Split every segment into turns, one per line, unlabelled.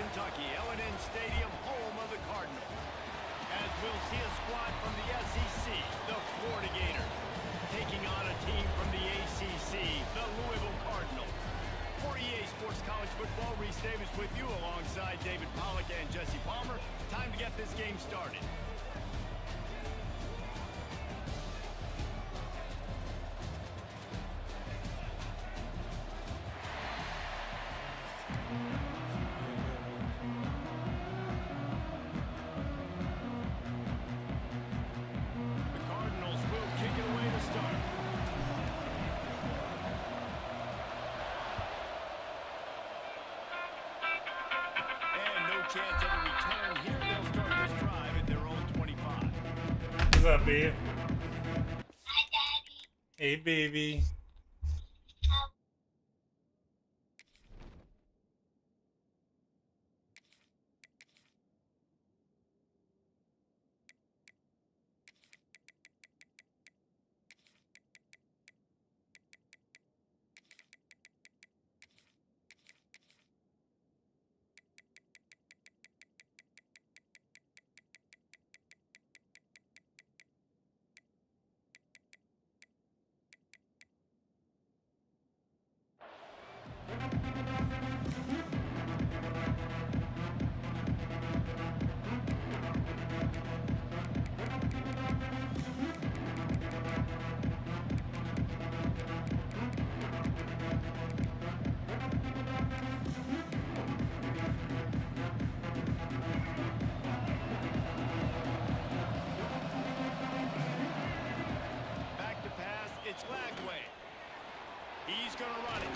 Kentucky, L&N Stadium, home of the Cardinals. As we'll see a squad from the SEC, the Florida Gators, taking on a team from the ACC, the Louisville Cardinals. For EA Sports College Football, Reese Davis with you alongside David Pollack and Jesse Palmer. Time to get this game started. Chance of a return here. They'll start this drive at their own 25.
What's up, babe?
Hi, Daddy.
Hey, baby.
It's Lagway. He's going to run it.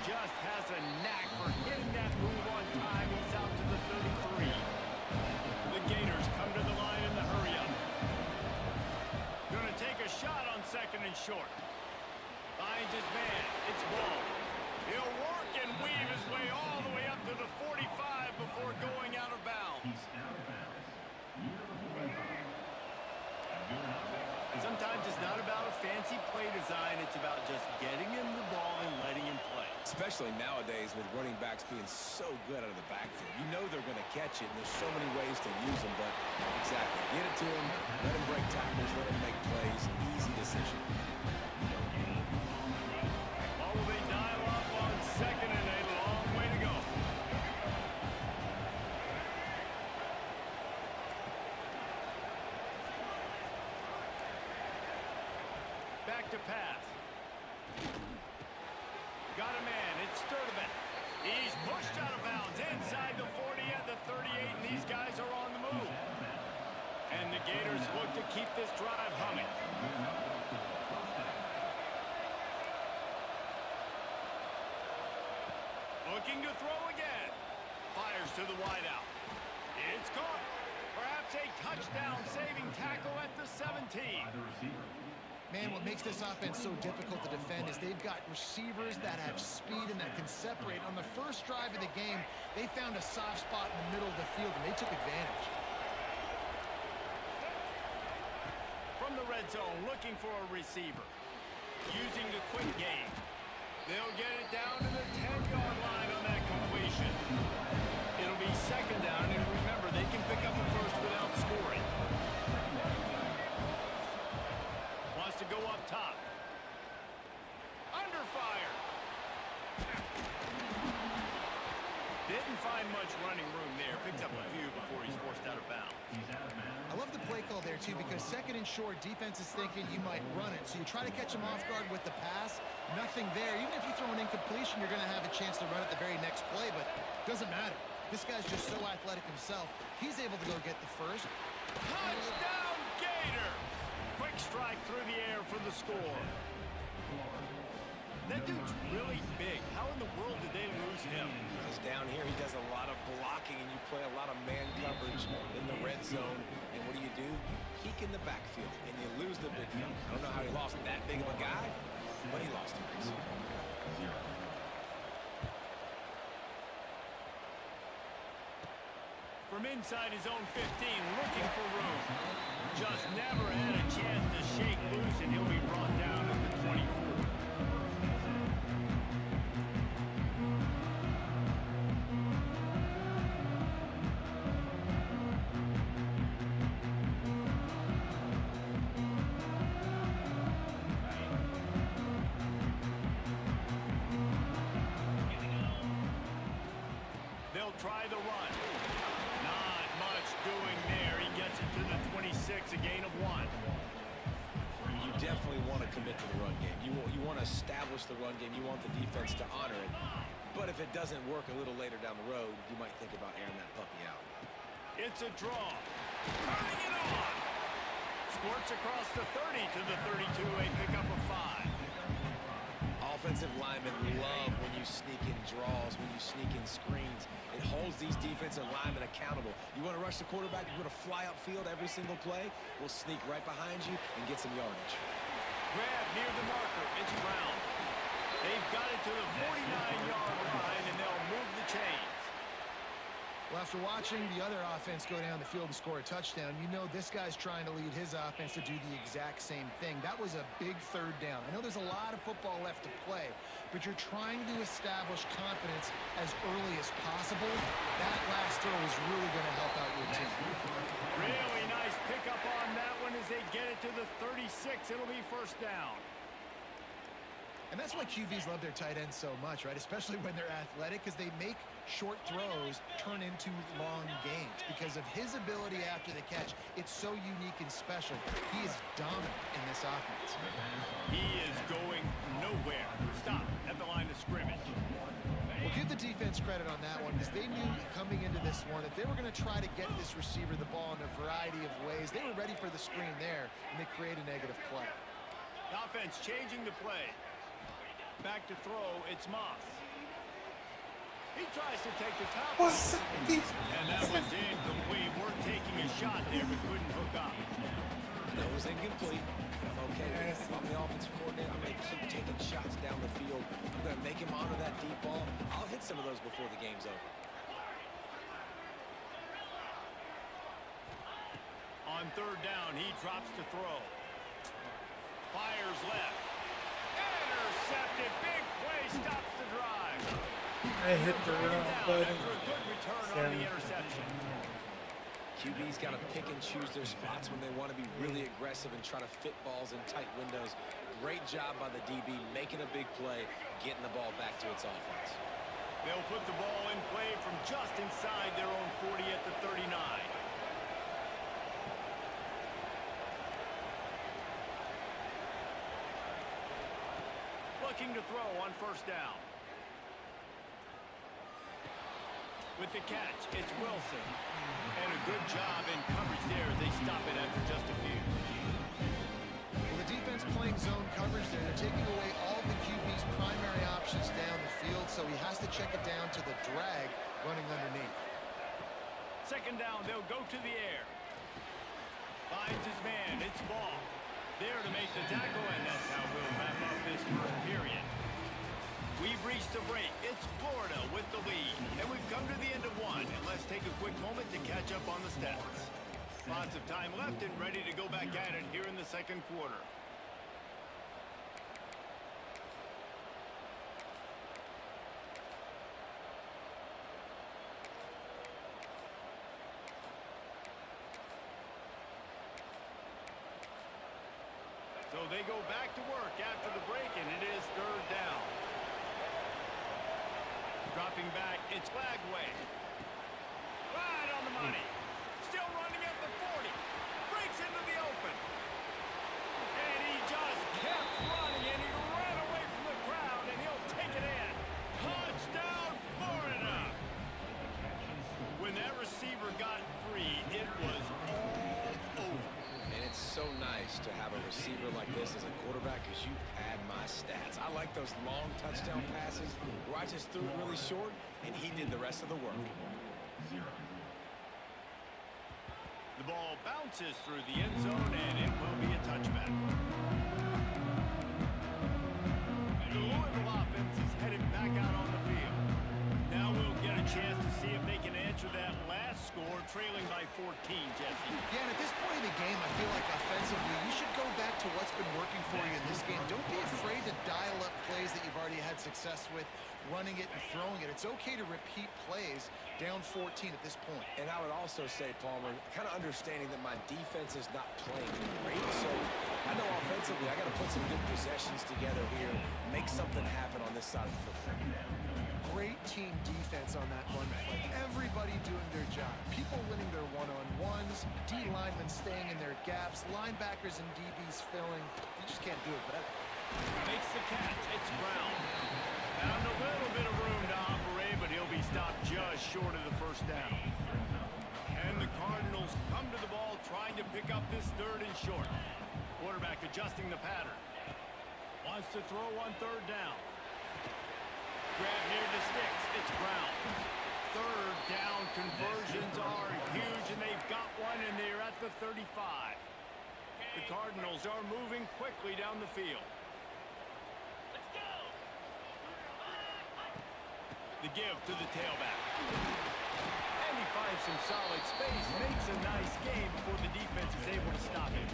Just has a knack for hitting that move on time. He's out to the 33. The Gators come to the line in the hurry-up. Going to take a shot on second and short. Finds his man. It's ball. He'll work and weave his way all the way up to the 45 before going out of bounds. Sometimes it's not about a fancy play design. It's about just getting him the ball and letting him play.
Especially nowadays with running backs being so good out of the backfield. You know they're going to catch it, and there's so many ways to use them. But exactly, get it to him, let him break tackles, let him make plays. Easy decision.
Oh, they dial up on second and a long way to go. Back to pass. Got a man. It's Sturdivant. He's pushed out of bounds inside the 40 at the 38, and these guys are on the move. And the Gators look to keep this drive humming. Looking to throw again. Fires to the wideout. It's caught. Perhaps a touchdown-saving tackle at the 17.
Man, what makes this offense so difficult to defend is they've got receivers that have speed and that can separate. On the first drive of the game, they found a soft spot in the middle of the field, and they took advantage.
From the red zone, looking for a receiver. Using the quick game. They'll get it down to the 10-yard line on that completion. It'll be second down, and remember, they can pick up the first without scoring. Wants to go up top. Under fire. Didn't find much running room there. Picks up a few before he's forced out of bounds.
I love the play call there, too, because second and short, defense is thinking you might run it. So you try to catch him off guard with the pass. Nothing there. Even if you throw an incompletion, you're going to have a chance to run it the very next play, but it doesn't matter. This guy's just so athletic himself. He's able to go get the first.
Touchdown, Gator! Quick strike through the air for the score. That dude's really big. How in the world did they lose him?
Because down here he does a lot of blocking, and you play a lot of man coverage in the red zone. And what do? Peek in the backfield, and you lose the big fella. I don't know how he lost that big of a guy, but he lost him.
From inside his own 15, looking for room. Just never had a chance to shake loose, and he'll be brought down at the 24. try the run. Not much doing there. He gets it to the 26, a gain of 1.
You definitely want to commit to the run game. You want to establish the run game. You want the defense to honor it. But if it doesn't work a little later down the road, you might think about airing that puppy out.
It's a draw. Turning it on. Squirts across the 30 to the 32, a pickup of 5.
Offensive linemen love when you sneak in draws, when you sneak in screens. It holds these defensive linemen accountable. You want to rush the quarterback, you want to fly upfield every single play, we'll sneak right behind you and get some yardage.
Grab near the marker. It's Brown. They've got it to the 49-yard line, and they'll move the chains.
Well, after watching the other offense go down the field and score a touchdown, you know this guy's trying to lead his offense to do the exact same thing. That was a big third down. I know there's a lot of football left to play, but you're trying to establish confidence as early as possible. That last throw is really going to help out your team.
Really nice pickup on that one as they get it to the 36. It'll be first down.
And that's why QBs love their tight ends so much, right? Especially when they're athletic, because they make short throws turn into long gains. Because of his ability after the catch, it's so unique and special. He is dominant in this offense.
He is going nowhere. Stop at the line of scrimmage.
We'll give the defense credit on that one because they knew coming into this one that they were going to try to get this receiver the ball in a variety of ways. They were ready for the screen there, and they create a negative play.
The offense changing the play. Back to throw, it's Moss. He tries to take the top. And that was incomplete. We're taking a shot there, but couldn't hook up.
That was incomplete. Okay, I'm the offensive coordinator. I'm going to keep taking shots down the field. I'm going to make him honor that deep ball. I'll hit some of those before the game's over.
On third down, he drops to throw. Fires left. Intercepted. Big play stops the drive.
I hit the wrong button.
After a good return on the interception.
QB's got to pick and choose their spots when they want to be really aggressive and try to fit balls in tight windows. Great job by the DB making a big play, getting the ball back to its offense.
They'll put the ball in play from just inside their own 40 at the 39. Looking to throw on first down. With the catch, it's Wilson. And a good job in coverage there as they stop it after just a few.
Well, the defense playing zone coverage there. They're taking away all the QB's primary options down the field, so he has to check it down to the drag running underneath.
Second down, they'll go to the air. Finds his man, it's Ball. There to make the tackle, and that's how we'll wrap up this first period. We've reached the break. It's Florida with the lead. And we've come to the end of one. And let's take a quick moment to catch up on the stats. Lots of time left and ready to go back at it here in the second quarter. So they go back to work after the break, and it is third down. Dropping back, it's Lagway. Right on the money. Still running at the 40. Breaks into the open. And he just kept running, and he ran away from the crowd, and he'll take it in. Touchdown, Florida! When that receiver got free, it was all over.
And it's so nice to have a receiver like this as a quarterback because you pad my stats. I like those long touchdown passes where I just threw it really short and he did the rest of the work.
The ball bounces through the end zone and it will be a touchback. The Louisville offense is headed back out on the field. Now we'll get a chance to see if they can answer that last score. trailing by 14, Jesse.
Yeah, and at this point in the game, I feel like offensively, you should go back to what's been working for you in this game. Don't be afraid to dial up plays that you've already had success with, running it and throwing it. It's okay to repeat plays down 14 at this point.
And I would also say, Palmer, kind of understanding that my defense is not playing great, so I know offensively I got to put some good possessions together here, make something happen on this side of the football.
Great team defense on that run play. Everybody doing their job. People winning their one-on-ones, D linemen staying in their gaps, linebackers and DBs filling. You just can't do it better.
Makes the catch. It's Brown. Found a little bit of room to operate, but he'll be stopped just short of the first down. And the Cardinals come to the ball trying to pick up this 3rd and short. Quarterback adjusting the pattern. Wants to throw on 3rd down. Grab near the sticks. It's Brown. 3rd down conversions are huge, and they've got one, and they're at the 35. The Cardinals are moving quickly down the field. The give to the tailback. And he finds some solid space, makes a nice game before the defense is able to stop him.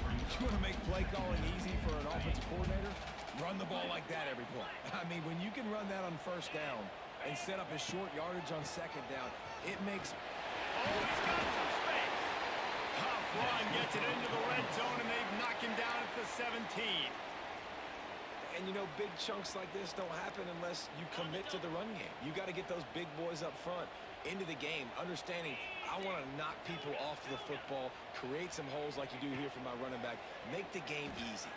You want to make play calling easy for an offensive coordinator? Run the ball like that every play. I mean, when you can run that on 1st down and set up a short yardage on 2nd down, it makes...
Oh, he's got some space. Tough run gets it into the red zone, and they've knocked him down at the 17.
And, you know, big chunks like this don't happen unless you commit to the run game. You got to get those big boys up front into the game, understanding I want to knock people off the football, create some holes like you do here for my running back, make the game easy.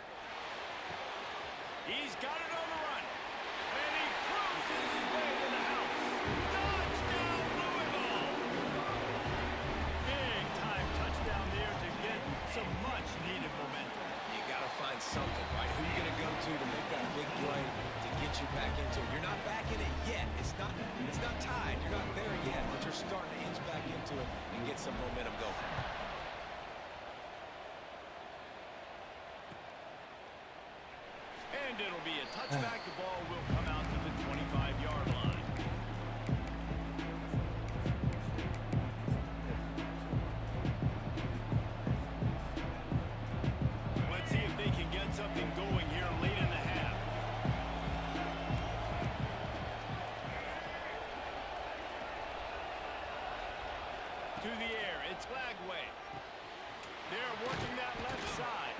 He's got it on the run. And he cruises his way to the house. Touchdown, Louisville! Big time touchdown there to get some much-needed momentum.
You got to find something, right? Who you going to go to make that big play to get you back into it? You're not back in it yet. It's not tied. You're not there yet, but you're starting to inch back into it and get some momentum going.
And it'll be a touchback. The ball will come out to the 25-yard line. Let's see if they can get something going here late in the half. To the air, it's Lagway. They're working that left side.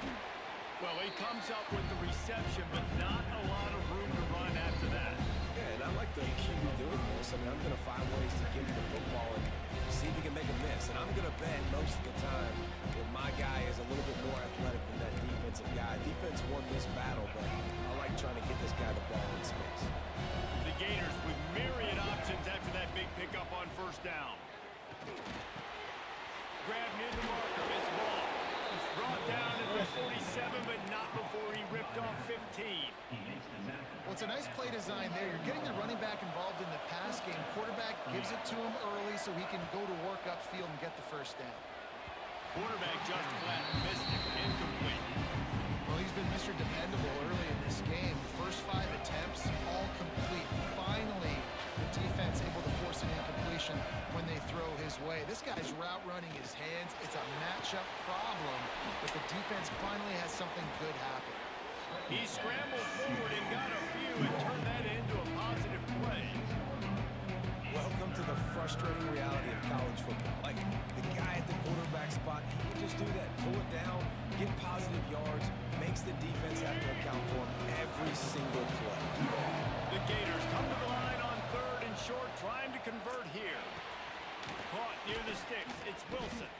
Well, he comes up with the reception, but not a lot of room to run after that.
Yeah, and I like the QB doing this. I mean, I'm going to find ways to get him the football and see if he can make a miss. And I'm going to bet most of the time that my guy is a little bit more athletic than that defensive guy. Defense won this battle, but I like trying to get this guy the ball in space.
The Gators with myriad options after that big pickup on 1st down. Grab near the marker. It's Ball. Brought down at the 47, but not before he ripped off 15.
Well, it's a nice play design there. You're getting the running back involved in the pass game. Quarterback gives it to him early so he can go to work upfield and get the 1st down.
Quarterback just flat missed it. Incomplete.
Well, he's been Mr. Dependable early in this game. The first 5 attempts, all complete. Finally, the defense able to force an incompletion when they throw his way. This guy's route running his hands. It's a matchup problem, but the defense finally has something good happen.
He scrambled forward and got a few and turned that into a positive play.
Welcome to the frustrating reality of college football. Like, the guy at the quarterback spot, he can just do that. Pull it down, get positive yards, makes the defense have to account for him every single play.
The Gators come to the line on 3rd and short, trying to convert here. Caught near the sticks. It's Wilson.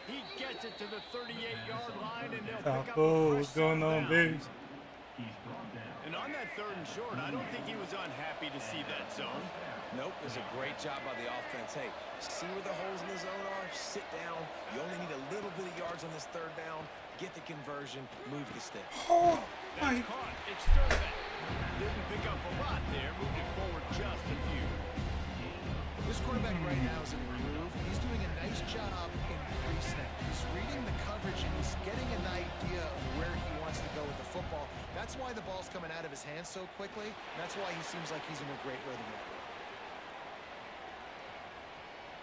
He gets it to the 38-yard line, and they'll pick up a
What's
fresh
going
set of
on,
downs.
baby?
And on that 3rd and short, I don't think he was unhappy to see that zone.
Nope, it was a great job by the offense. Hey, see where the holes in the zone are? Sit down. You only need a little bit of yards on this 3rd down. Get the conversion. Move the stick.
Oh,
That's
my.
caught. It's Sturbeck. Didn't pick up a lot there. Moved it forward just a few.
This quarterback right now is in a groove. He's doing a nice job in pre-snap. He's reading the coverage, and he's getting an idea of where he wants to go with the football. That's why the ball's coming out of his hands so quickly. That's why he seems like he's in a great rhythm right now.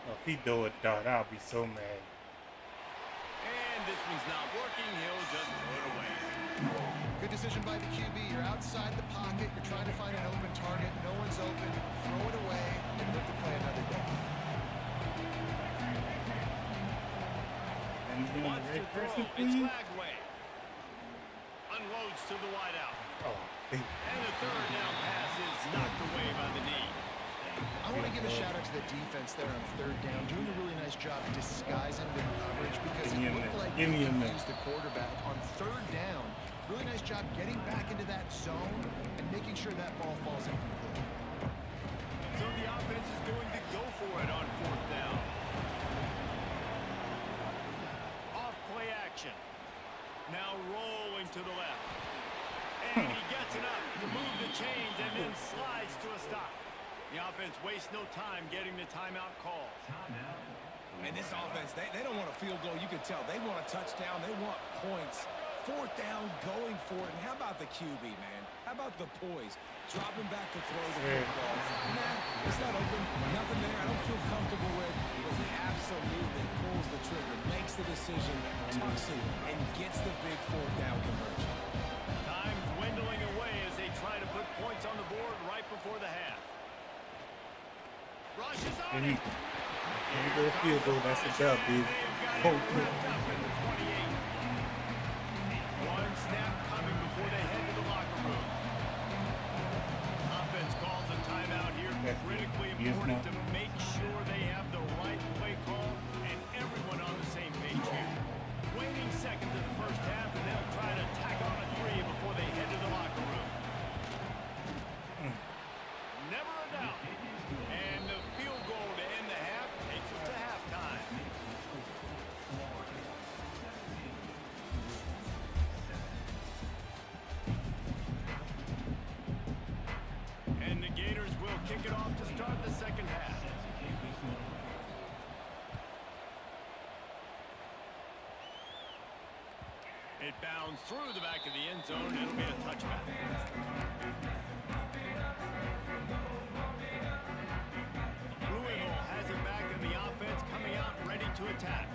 Oh, if he do a dart, I'll be so mad.
And this one's not working. He'll just throw it away.
Good decision by the QB. You're outside the pocket. You're trying to find an open target. No one's open. Throw it away and live to play another day.
And he's doing
Wants
the
to
right
throw.
person,
It's
please.
Lagway. Unloads to the wideout.
Oh, thank
And the third down pass is knocked away by the knee.
I want to give a shout out to the defense there on third down, doing a really nice job disguising the coverage because
Give me
it
a
looked
minute.
like
Give
they
me a minute.
confused the quarterback on third down. Really nice job getting back into that zone and making sure that ball falls incomplete.
So the offense is going to go for it on fourth down. Off play action. Now rolling to the left. And he gets enough to move the chains and then slides to a stop. The offense wastes no time getting the timeout call.
And this offense, they don't want a field goal. You can tell. They want a touchdown. They want points. Fourth down, going for it. And how about the QB, man? How about the poise? Dropping back to throw the football. Nah, it's not open. Nothing there. I don't feel comfortable with. But he absolutely pulls the trigger, makes the decision, tucks it, and gets the big fourth down conversion.
Time dwindling away as they try to put points on the board right before the half. Rushes on
you.
it.
When you go field goal, that's a dub, dude. Oh,
Wrapped up in the 28. One snap coming before they head to the locker room. Offense calls a timeout here.
Okay.
Critically
Yes,
important to
ma'am.
make sure they have the right play call and everyone on the same page here. Waiting seconds in the first half, and they'll try to tack on a three before they head to the locker room. Never a doubt. And the field goal to end the half takes us to halftime. And the Gators will kick it off to start the second half. It bounds through the back of the end zone. It'll be a touchback. Louisville has it back in the offense, coming out ready to attack.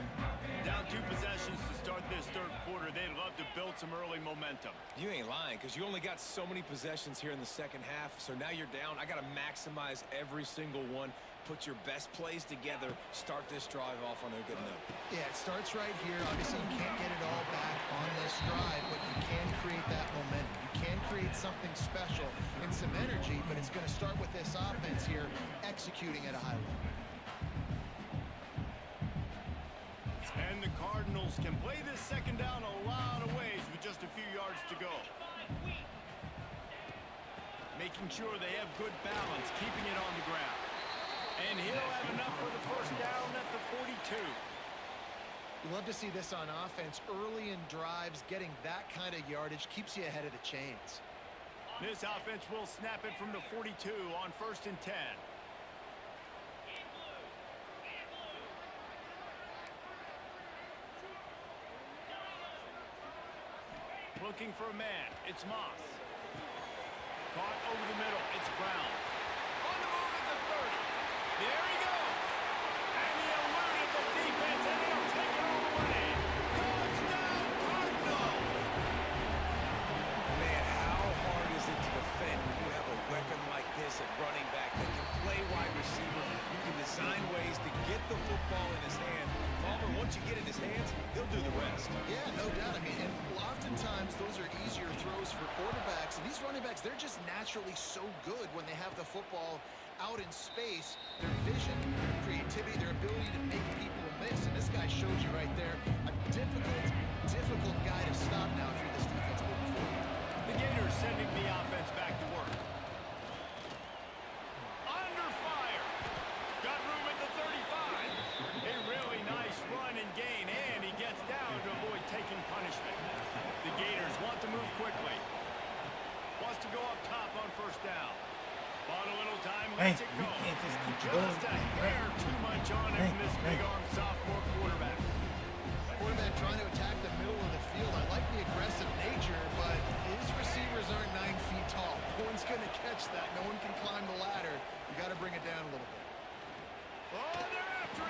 Down 2 possessions to start this third quarter. They'd love to build some early momentum.
You ain't lying, because you only got so many possessions here in the second half, so now you're down. I got to maximize every single one, put your best plays together, start this drive off on a good note.
Yeah, it starts right here. Obviously, you can't get it all back on this drive, but you can create that momentum. You can create something special and some energy, but it's going to start with this offense here executing at a high level.
And the Cardinals can play this second down a lot of ways with just a few yards to go. Making sure they have good balance, keeping it on the ground. And he'll have enough for the first down at the 42.
You love to see this on offense. Early in drives, getting that kind of yardage keeps you ahead of the chains.
This offense will snap it from the 42 on 1st and 10. Looking for a man. It's Moss. Caught over the middle. It's Brown. On the move at the 30. There he goes. And he eluded the defense, and he'll take it all away. Touchdown, Cardinals!
Man, how hard is it to defend when you have a weapon like this at running back that can play wide receiver? You can design ways to get the football in his hand. Palmer, once you get in his hands, he'll do the rest.
Yeah, no doubt. I mean, and oftentimes those are easier throws for quarterbacks. And these running backs, they're just naturally so good when they have the football out in space. Their vision, their creativity, their ability to make people miss. And this guy showed you right there a difficult guy to stop now if you're this defense moving forward.
The Gators sending the offense back to work. Under fire. Got room at the 35. A really nice run and gain, and he gets down to avoid taking punishment. The Gators want to move quickly. Wants to go up top on 1st down. Bought a little time, lets it
You
go.
can't just keep
Just
going.
a hair too much on it from this big-arm sophomore quarterback.
Quarterback trying to attack the middle of the field. I like the aggressive nature, but his receivers aren't 9 feet tall. No one's going to catch that. No one can climb the ladder. You got to bring it down a little bit.
Oh, they're after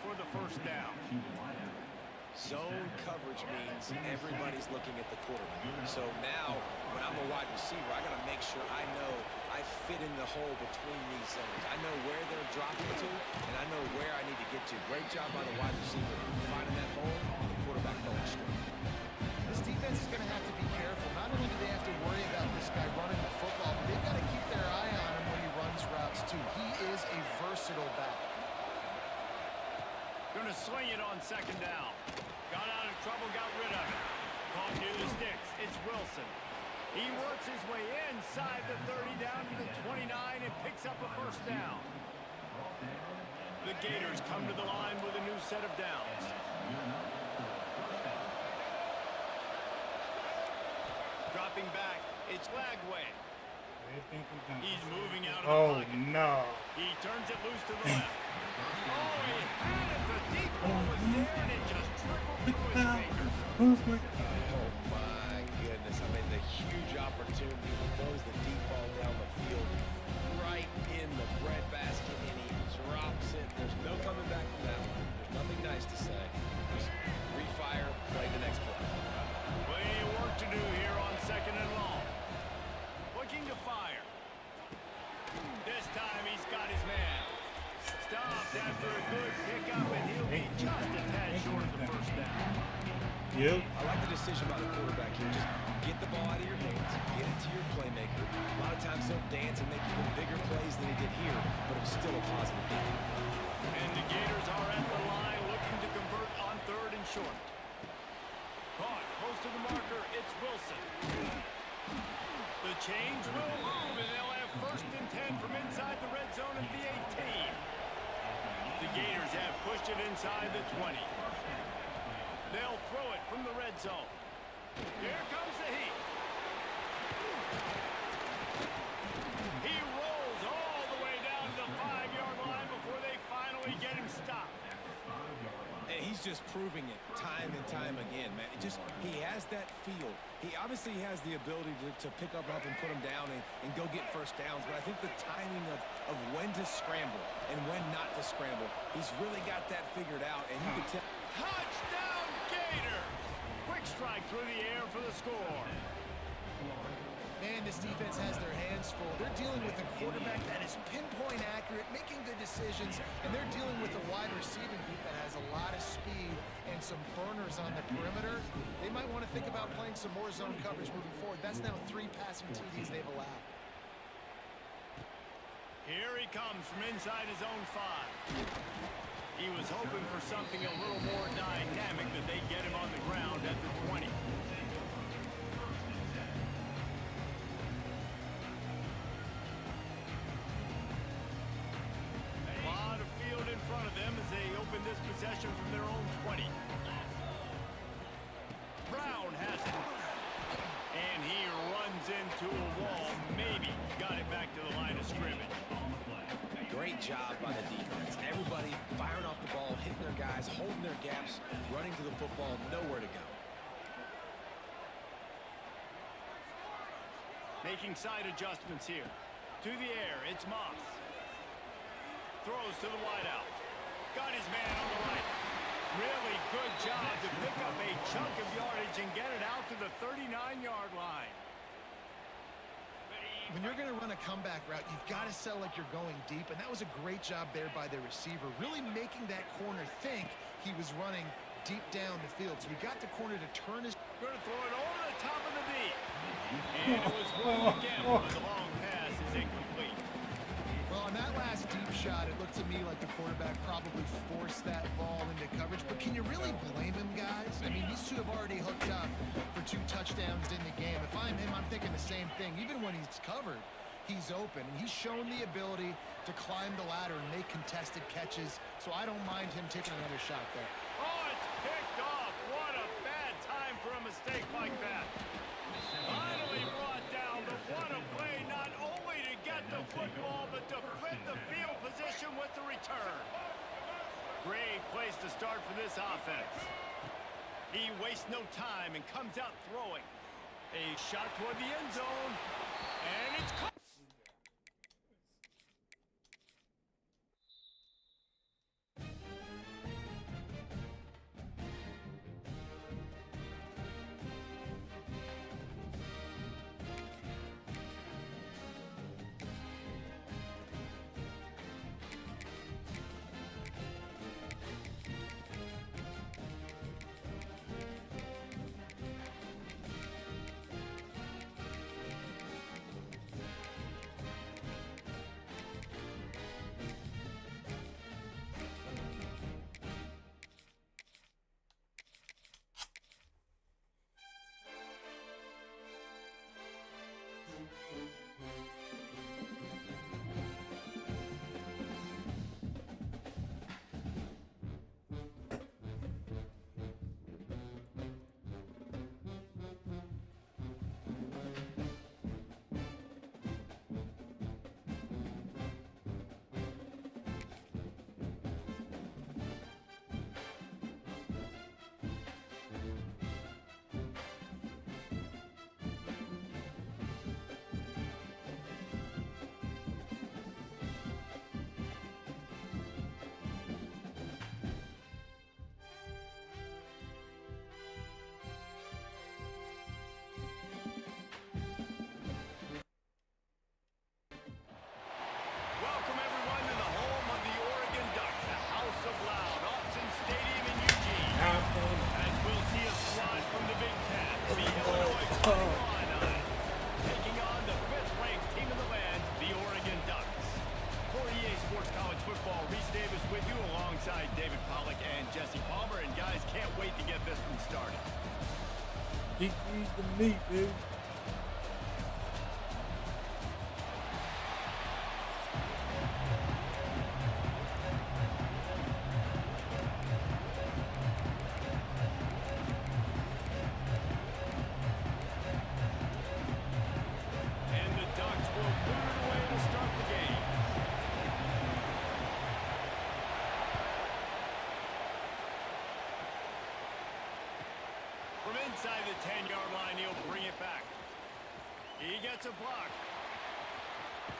for the first down.
Zone coverage means everybody's looking at the quarterback. So now, when I'm a wide receiver, I got to make sure I know I fit in the hole between these zones. I know where they're dropping to, and I know where I need to get to. Great job by the wide receiver finding that hole, and the quarterback going straight.
This defense is going to have to be careful. Not only do they have to worry about this guy running the football, but they've got to keep their eye on him when he runs routes, too. He is a versatile back.
Going to swing it on second down. Got out of trouble, got rid of it. Caught near the sticks. It's Wilson. He works his way inside the 30 down to the 29 and picks up a first down. The Gators come to the line with a new set of downs. Dropping back, it's Lagway. He's moving out of the pocket.
No.
He turns it loose to the left. Oh, he had it. The deep ball was there, and it just trickled through his fingers.
Oh, my goodness. I mean, the huge opportunity. He throws the deep ball down the field right in the breadbasket, and he drops it. There's no coming back from that one. There's nothing nice to say. Just refire, play the next play.
Plenty of work to do here on second and long. Looking to fire. This time he's got his man. Stopped after a good pickup, and he'll be just a tad short of the first down.
Yep.
I like the decision by the quarterback here. Just get the ball out of your hands, get it to your playmaker. A lot of times he'll dance and make even bigger plays than he did here, but it was still a positive game.
And the Gators are at the line looking to convert on third and short. Caught close to the marker, it's Wilson. The change will move, and they'll have first and 10 from inside the red zone of the 18. The Gators have pushed it inside the 20. They'll throw it from the red zone. Here comes the heat. He rolls all the way down to the 5-yard line before they finally get him stopped.
And he's just proving it time and time again, man. He has that feel. He obviously has the ability to pick up and put him down and go get first downs, but I think the timing of when to scramble and when not to scramble, he's really got that figured out, and you can tell.
Touchdown, Gators! Quick strike through the air for the score.
Man, this defense has their hands full. They're dealing with a quarterback that is pinpoint accurate, making good decisions, and they're dealing with a wide receiving group that has a lot of speed and some burners on the perimeter. They might want to think about playing some more zone coverage moving forward. That's now 3 passing TDs they've allowed.
Here he comes from inside his own 5. He was hoping for something a little more dynamic, that they get him on the ground at the 20. This possession from their own 20. Brown has it. And he runs into a wall. Maybe got it back to the line of scrimmage.
Great job by the defense. Everybody firing off the ball, hitting their guys, holding their gaps, running to the football, nowhere to go.
Making side adjustments here. To the air, it's Moss. Throws to the wideout. Got his man on the right. Really good job to pick up a chunk of yardage and get it out to the 39-yard line.
When you're going to run a comeback route, you've got to sell like you're going deep, and that was a great job there by the receiver, really making that corner think he was running deep down the field. So he got the corner to turn his...
Going to throw it over the top of the deep. And it was Will again, but the long pass is incomplete.
Well, on that last deep shot, it looked to me like the quarterback probably forced that ball into coverage. But can you really blame him, guys? I mean, these two have already hooked up for 2 touchdowns in the game. If I'm him, I'm thinking the same thing. Even when he's covered, he's open. And he's shown the ability to climb the ladder and make contested catches. So I don't mind him taking another shot there.
Oh, it's picked off. What a bad time for a mistake like that. Finally brought down, but what a play, not only to get the football, but to flip the field position with the return. Great place to start for this offense. He wastes no time and comes out throwing. A shot toward the end zone, and it's caught.
Decrease the meat, baby.
And the Ducks will put it away to start the game. From inside the 10-yard line, he'll bring it back. He gets a block.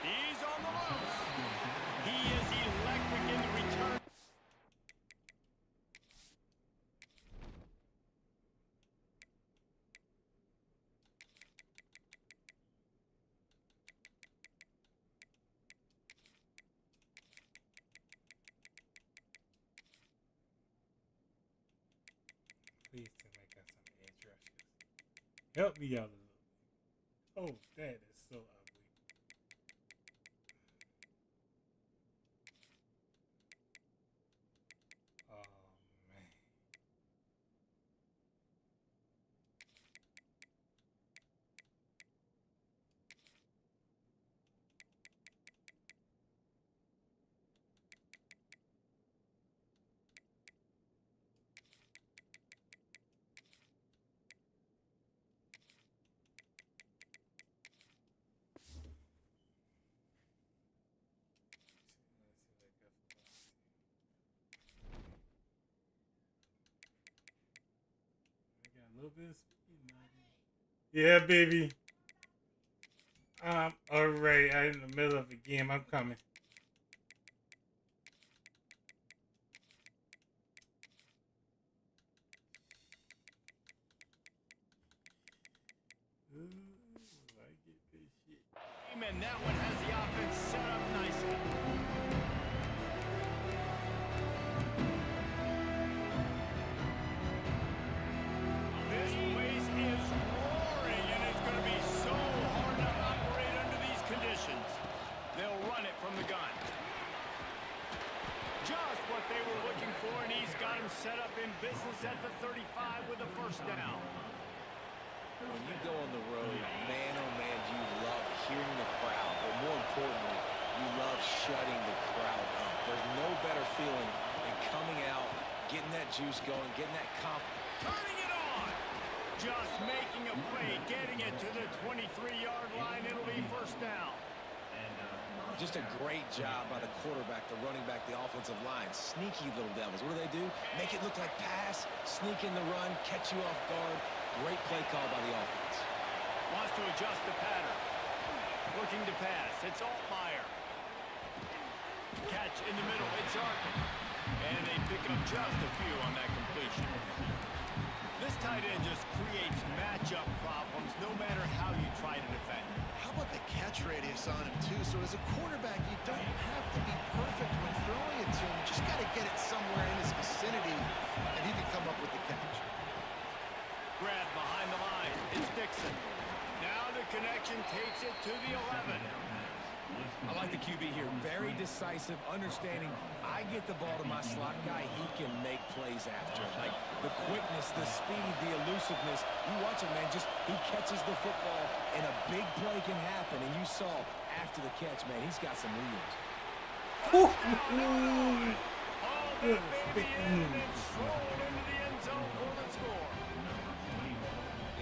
He's on the loose. He is electric in the return.
Please tell me I got some edge rushes. Help me out a little. Oh, that is so ugly. Oh man. I got a little bit of speed now. Yeah, baby. Alright, I'm in the middle of the game. I'm coming. Ooh, I get this shit.
And that one has the offense set up nicely. This place is roaring, and it's going to be so hard to operate under these conditions. They'll run it from the gun. Just what they were looking for, and he's got him set up in business at the 35 with a first down.
When you go on the road, man, oh man, you love hearing the crowd. But more importantly, you love shutting the crowd up. There's no better feeling than coming out, getting that juice going, getting that confidence.
Turning it on. Just making a play, getting it to the 23-yard line. It'll be first down.
Just a great job by the quarterback, the running back, the offensive line. Sneaky little devils. What do? Make it look like pass, sneak in the run, catch you off guard. Great play call by the offense.
Wants to adjust the pattern. Looking to pass. It's Altmaier. Catch in the middle. It's Arkin. And they pick up just a few on that completion. This tight end just creates matchup problems no matter how you try to defend.
How about the catch radius on him, too? So as a quarterback, you don't have to be perfect when throwing it to him. You just got to get it somewhere in his vicinity, and he can come up with the catch.
Grab behind the line. It's Dixon. Now the connection takes it to the 11.
I like the QB here. Very decisive, understanding. I get the ball to my slot guy. He can make plays after. Like the quickness, the speed, the elusiveness. You watch him, man. Just he catches the football, and a big play can happen. And you saw after the catch, man, he's got some wheels.
Oh, that baby in and stroll into the end zone for the score.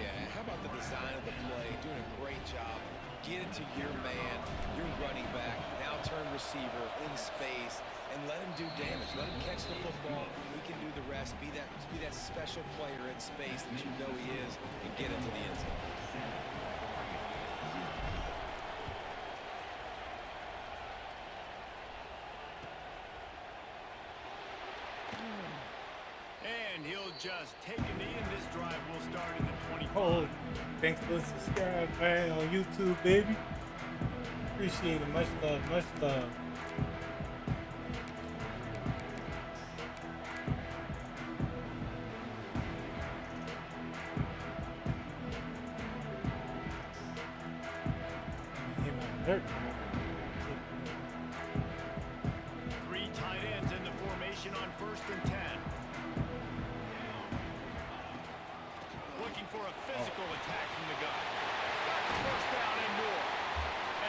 Yeah, how about the design of the play? Doing a great job. Get it to your man, your running back, now turn receiver in space, and let him do damage. Let him catch the football. He can do the rest. Be that special player in space that you know he is, and get into the end zone.
And he'll just take a knee, and this drive will start in the 25.
Oh, thanks for subscribing, man, on YouTube, baby. Appreciate it. Much love, much love.
Three tight ends in the formation on 1st and 10. Looking for a physical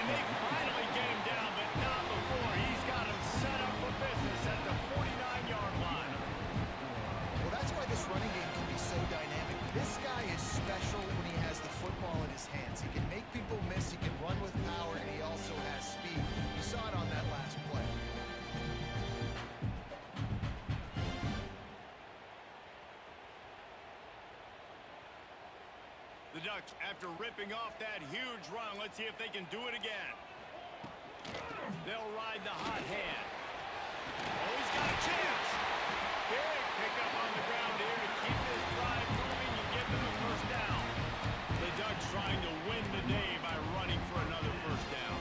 they finally get him down, but not before. He's got him set up for business at the 49-yard line.
Well, that's why this running game can be so dynamic. This guy is special when he has the football in his hands. He can make people miss, he can run with power, and he also has speed. You saw it on that last play.
The Ducks, after ripping off that huge run, let's see if they can do it again. They'll ride the hot hand. Oh, he's got a chance. Big pickup on the ground here to keep this drive moving and give them a first down. The Ducks trying to win the day by running for another first down.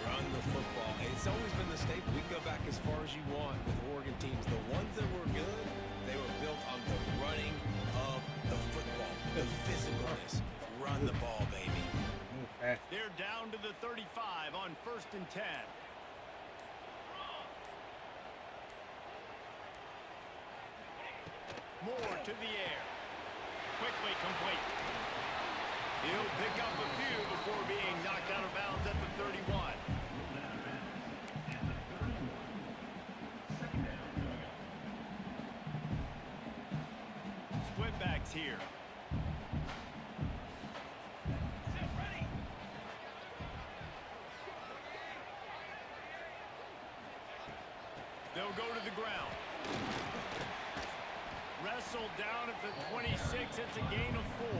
Run the football. It's always been the staple. We can go back as far as you want with Oregon teams. The ones that were good, they were built on the running of the football, the physicalness. Run the ball, baby.
Move fast.
They're down to the 35 on 1st and 10. Moore to the air. Quickly complete. He'll pick up a few before being knocked out of bounds at the 31. Split backs here. They'll go to the ground. Wrestled down at the 26. It's a gain of 4.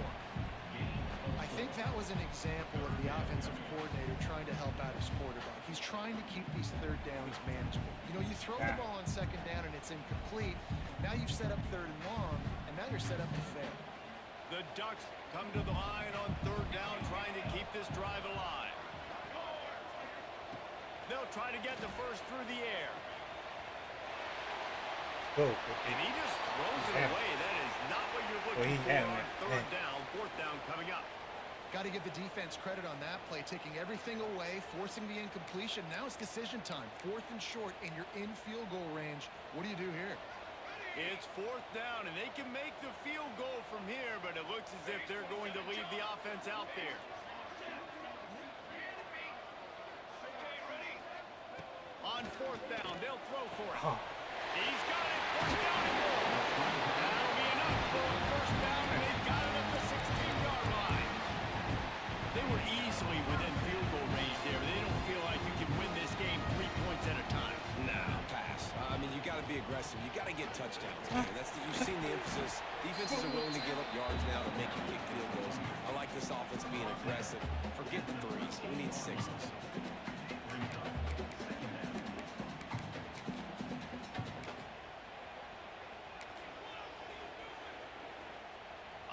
I think that was an example of the offensive coordinator trying to help out his quarterback. He's trying to keep these third downs manageable. You know, you throw the ball on second down and it's incomplete. Now you've set up third and long, and now you're set up to fail.
The Ducks come to the line on third down, trying to keep this drive alive. They'll try to get the first through the air.
Go.
And he just throws it away. That is not what you're looking for on third down. Fourth down coming up.
Got to give the defense credit on that play, taking everything away, forcing the incompletion. Now it's decision time. 4th and short, and you're in field goal range. What do you do here?
It's 4th down, and they can make the field goal from here, but it looks as if they're going to leave the offense out there. On 4th down, they'll throw for it. He's got it. First down and more. That'll be enough for a first down, and they've got it at the 16-yard line. They were easily within field goal range there. They don't feel like you can win this game 3 points at a time.
Nah, pass. I mean, you got to be aggressive. You got to get touchdowns, man. You've seen the emphasis. Defenses are willing to give up yards now to make you big field goals. I like this offense being aggressive. Forget the 3s. We need 6s.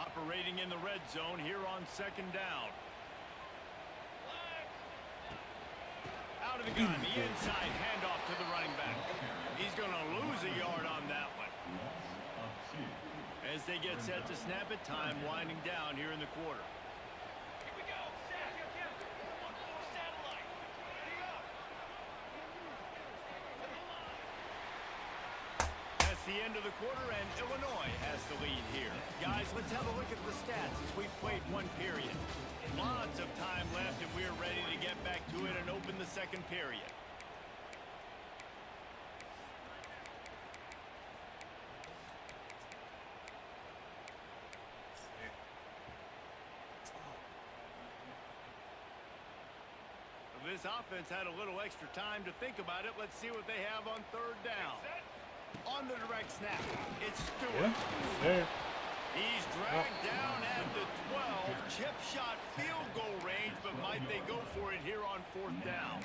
Operating in the red zone here on 2nd down. Out of the gun, the inside handoff to the running back. He's going to lose a yard on that one. As they get set to snap it, time winding down here in the quarter. That's the end of the quarter, and Illinois has the lead here. Guys, let's have a look at the stats as we've played one period. Lots of time left, and we're ready to get back to it and open the second period. This offense had a little extra time to think about it. Let's see what they have on third down. On the direct snap, it's Stewart.
Yeah.
He's dragged down at the 12. Chip shot field goal range, but might they go for it here on 4th down?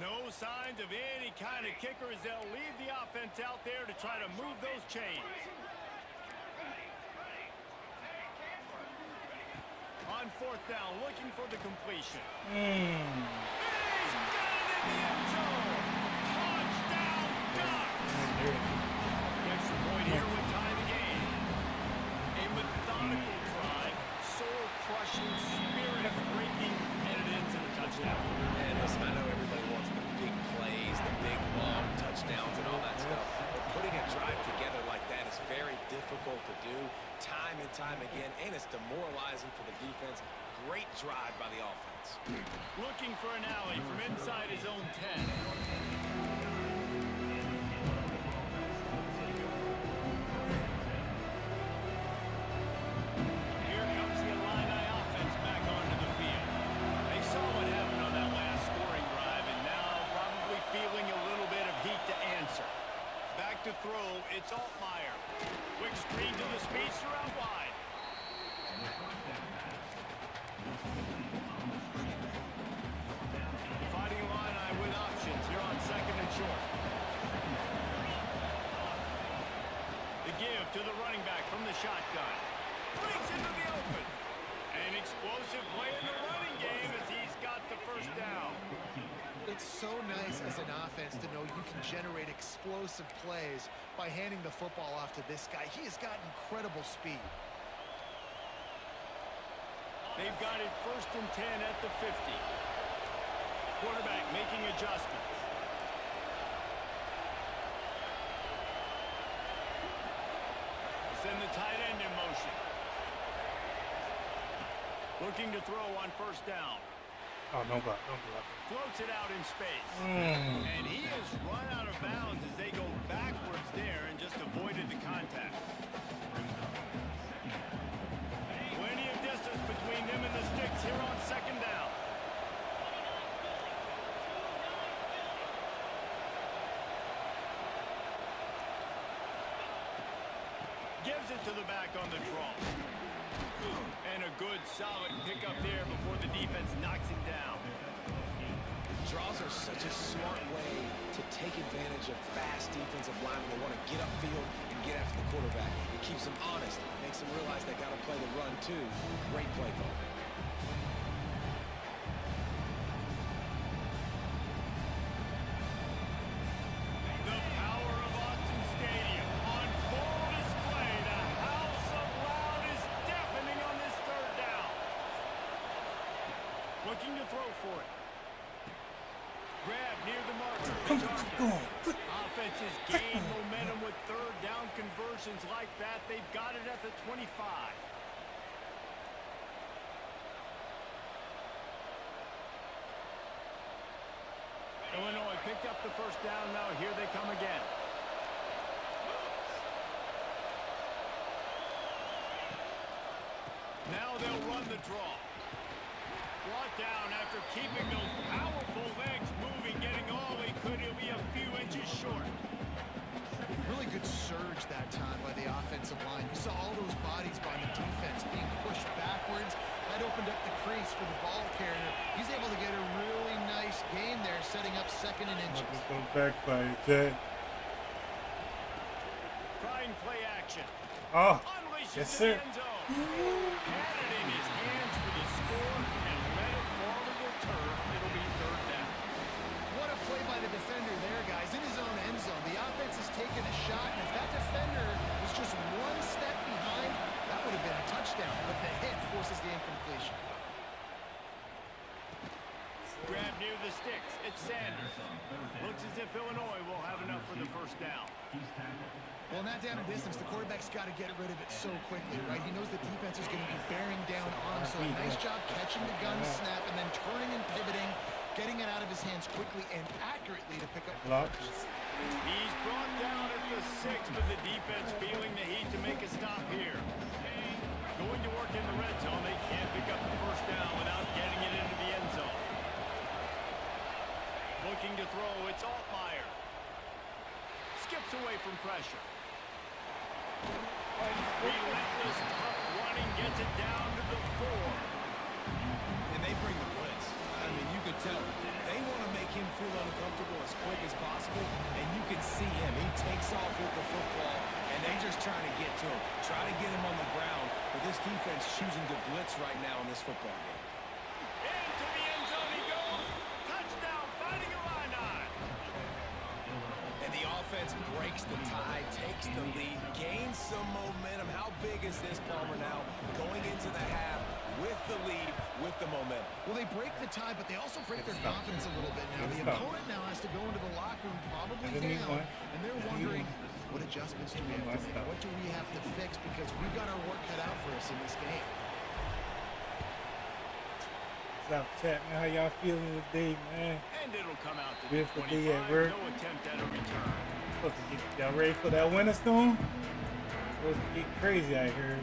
No signs of any kind of kicker as they'll leave the offense out there to try to move those chains. On 4th down, looking for the completion. He's got it in the end zone. Touchdown, Ducks. Extra point here would tie the game. A methodical drive, soul-crushing, spirit-breaking, and it ends in a touchdown.
And listen, I know everybody wants the big plays, the big long touchdowns and all that stuff. But putting a drive together like drive by the offense.
Looking for an alley from inside his own 10. Here comes the Illini offense back onto the field. They saw what happened on that last scoring drive, and now probably feeling a little bit of heat to answer. Back to throw, it's Altmaier. Quick screen to the speedster out wide. Fighting Illini with options here on second and short. The give to the running back from the shotgun. Brings into the open. An explosive play in the running game as he's got the first down.
It's so nice as an offense to know you can generate explosive plays by handing the football off to this guy. He has got incredible speed.
They've got it first and 10 at the 50. Quarterback making adjustments. Send the tight end in motion. Looking to throw on first down.
Oh, no, but don't do that.
Floats it out in space. And he has run out of bounds as they go backwards there and just avoided the contact. Plenty of distance between them and the sticks here on second down. Gives it to the back on the draw. And a good, solid pickup there before the defense knocks him down.
Draws are such a smart way to take advantage of fast defensive linemen that want to get upfield and get after the quarterback. It keeps them honest, makes them realize they got to play the run too. Great play call.
The power of Autzen Stadium on full display. The house of loud is deafening on this third down. Looking to throw for it. Grab near the marker. Offenses gain momentum with third down conversions like that. They've got it at the 25. Illinois picked up the first down. Now here they come again. Now they'll run the draw. Brought down after keeping those powerful legs moving, getting all he could. He'll be a few inches short.
Really good surge that time by the offensive line. You saw all those bodies by the defense being pushed backwards. That opened up the crease for the ball carrier. He's able to get a really nice gain there, setting up second and inches.
Go backfire, Jay.
Trying play action.
Oh,
Unleashes
yes,
to
sir.
the end zone. Had it in his hands for the score and let it fall to the turf. It'll be third down.
What a play by the defender there, guys. In his own end zone, the offense has taken a shot, and if that defender was just one step behind, that would have been a touchdown, but the hit forces the incompletion.
Grab near the sticks. It's Sanders. Looks as if Illinois will have enough for the first down.
Well, not down in distance, the quarterback's got to get rid of it so quickly, right? He knows the defense is going to be bearing down on him, so a nice job catching the gun snap and then turning and pivoting, getting it out of his hands quickly and accurately to pick up the first.
He's brought down at the 6, but the defense feeling the heat to make a stop here. Going to work in the red zone. They can't pick up the first down without getting it into the end zone. Looking to throw, it's Altmaier. Skips away from pressure. Relentless, tough running, gets it down to the 4.
And they bring the blitz. I mean, you could tell they want to make him feel uncomfortable as quick as possible, and you can see him. He takes off with the football, and they're just trying to get to him, try to get him on the ground. But this defense choosing to blitz right now in this football game.
Into the end zone he goes. Touchdown, Fighting Illini.
And the offense breaks the tie, takes the lead, gains some momentum. How big is this, Palmer, now going into the half with the lead, with the momentum?
Well, they break the tie, but they also break their confidence a little bit now. The opponent now has to go into the locker room probably down, and they're wondering, what adjustments do we have to make? What do we have to fix? Because we've got our work cut out for us in this game.
Stop chat, man. How y'all feeling today, man?
And it'll come out to the
Beautiful
25.
day at work.
No attempt at a return.
Supposed to get y'all ready for that winter storm? Supposed to get crazy out here.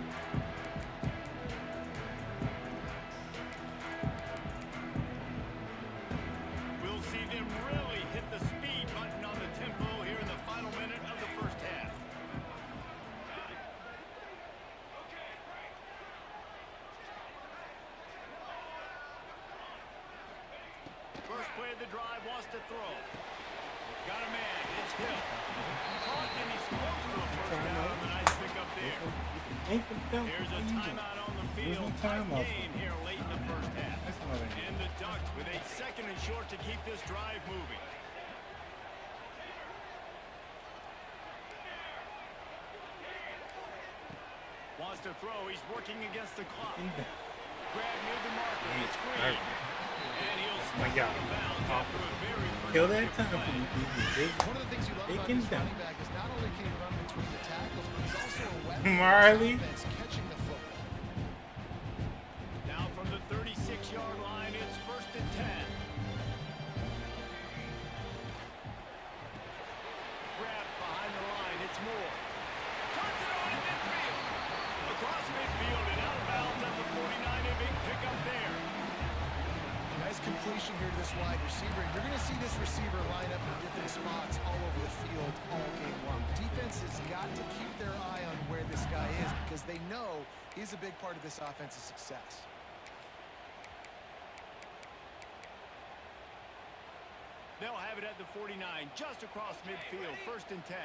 We'll see them really hit the speed button on the tempo here in the final minute of the first half. First play of the drive, wants to throw. Got a man, it's Hill. Caught, and he's close to a first down. A nice pick up there. Here's a timeout on the field. Tight game here late in the first half. And the Ducks with a second and short to keep this drive moving. Wants to throw. He's working against the clock. Grab near the marker. He's screen. And he'll step out of bounds after a very
Kill that
productive
time for
play.
me,
One of the things you love about
Taken
this
down.
running back is not only can he run between the tackles, but he's also a weapon.
Marley.
Offense catching the football.
Now from the 36-yard line, it's first and 10. Grab behind the line, it's Moore. Turns it on in midfield. Across midfield and out of bounds at the 49. A big pickup there.
Nice completion here to this wide receiver. And you're going to see this receiver line up in different spots all over the field all game long. Defense has got to keep their eye on where this guy is because they know he's a big part of this offense's success.
They'll have it at the 49, just across midfield, first and 10.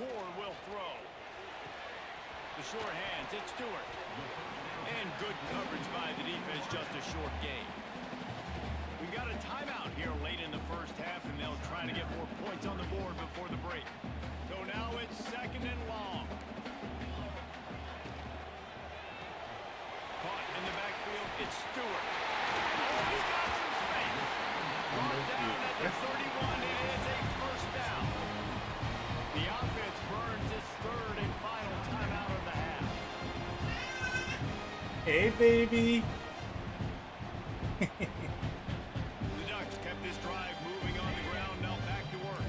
Moore will throw. The sure hands, it's Stewart. And good coverage by the defense, just a short gain. We've got a timeout here late in the first half, and they'll try to get more points on the board before the break. So now it's second and long. Caught in the backfield, it's Stewart. Oh, he's got some space. Brought down at the 31, and it's a first down. The offense burns its third and final timeout of the half.
Hey, baby.
The Ducks kept this drive moving on the ground, now back to work.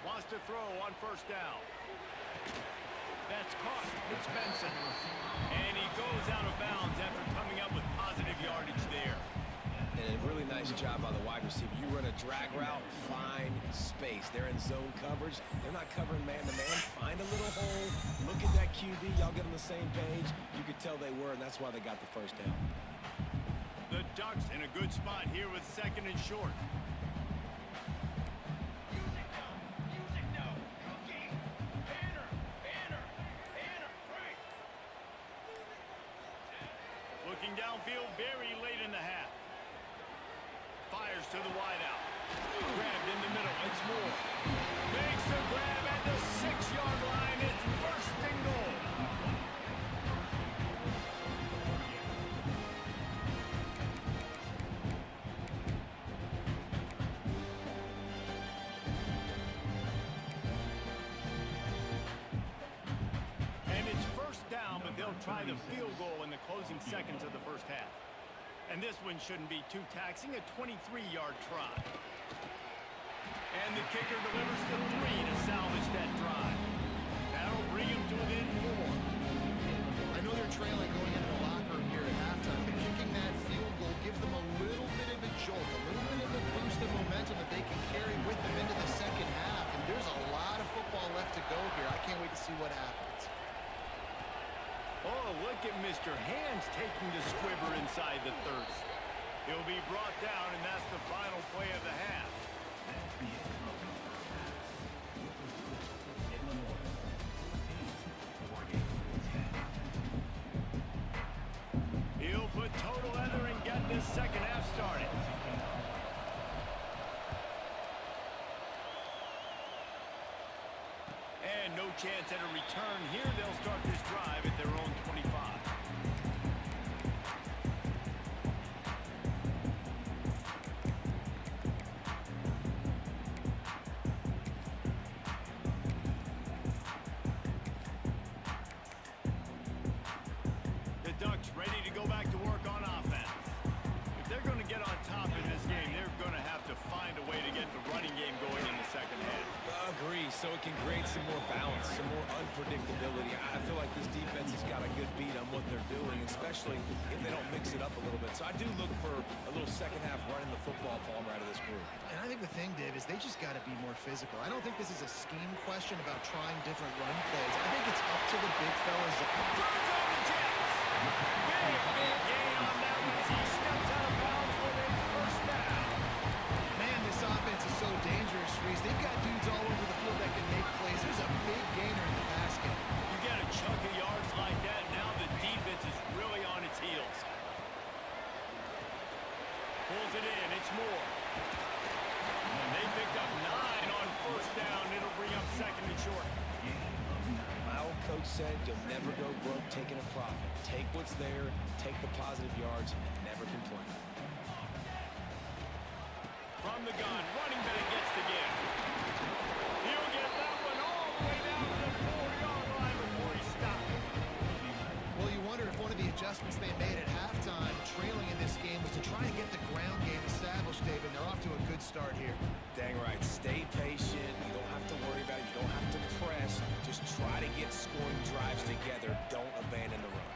Wants to throw on first down. That's caught. It's Benson. And he goes out of bounds after coming up with positive yardage there.
And a really nice job by the wide receiver. You run a drag route, find space. They're in zone coverage. They're not covering man-to-man. Find a little hole. Look at that QB. Y'all get on the same page. You could tell they were, and that's why they got the first down.
The Ducks in a good spot here with second and short. Looking downfield very late in the half. Fires to the wideout. Grabbed in the middle. It's Moore. Makes the grab at the 6-yard line. It's first and goal. And it's first down, but they'll try the field goal in the closing seconds of the first half. And this one shouldn't be too taxing, a 23-yard try. And the kicker delivers the 3 to salvage that drive. That'll bring him to within 4.
I know they're trailing going into the locker room here at halftime, but kicking that field goal gives them a little bit of a jolt, a little bit of a boost of momentum that they can carry with them into the second half. And there's a lot of football left to go here. I can't wait to see what happens.
Oh, look at Mr. Hands taking the squibber inside the 30. He'll be brought down, and that's the final play of the half. He'll put total leather and get this second half started. And no chance at a return here. They'll start this drive at their own 25.
it can create some more balance, some more unpredictability. I feel like this defense has got a good beat on what they're doing, especially if they don't mix it up a little bit. So I do look for a little second half running the football Palmer out of this group.
And I think the thing, Dave, is they just got to be more physical. I don't think this is a scheme question about trying different run plays. I think it's up to the big fellas.
Big gain on that one as he steps out of bounds with a first down.
Man, this offense is so dangerous, Reese. They've got dudes all over the field that can make plays. There's a big gainer in the basket.
You get a chunk of yards like that, now the defense is really on its heels. Pulls it in, it's Moore. And they picked up 9 on first down. It'll bring up second and short.
My old coach said you'll never go broke taking a profit. Take what's there, take the positive yards, and never complain.
From the gun, running back gets the give. He'll get that one all the way down to the 4-yard line before he stopped.
Well, you wonder if one of the adjustments they made at halftime, trailing in this game, was to try and get the ground game established, David. They're off to a good start here.
Dang right. Stay patient. You don't have to worry about it. You don't have to press. Just try to get scoring drives together. Don't abandon the run.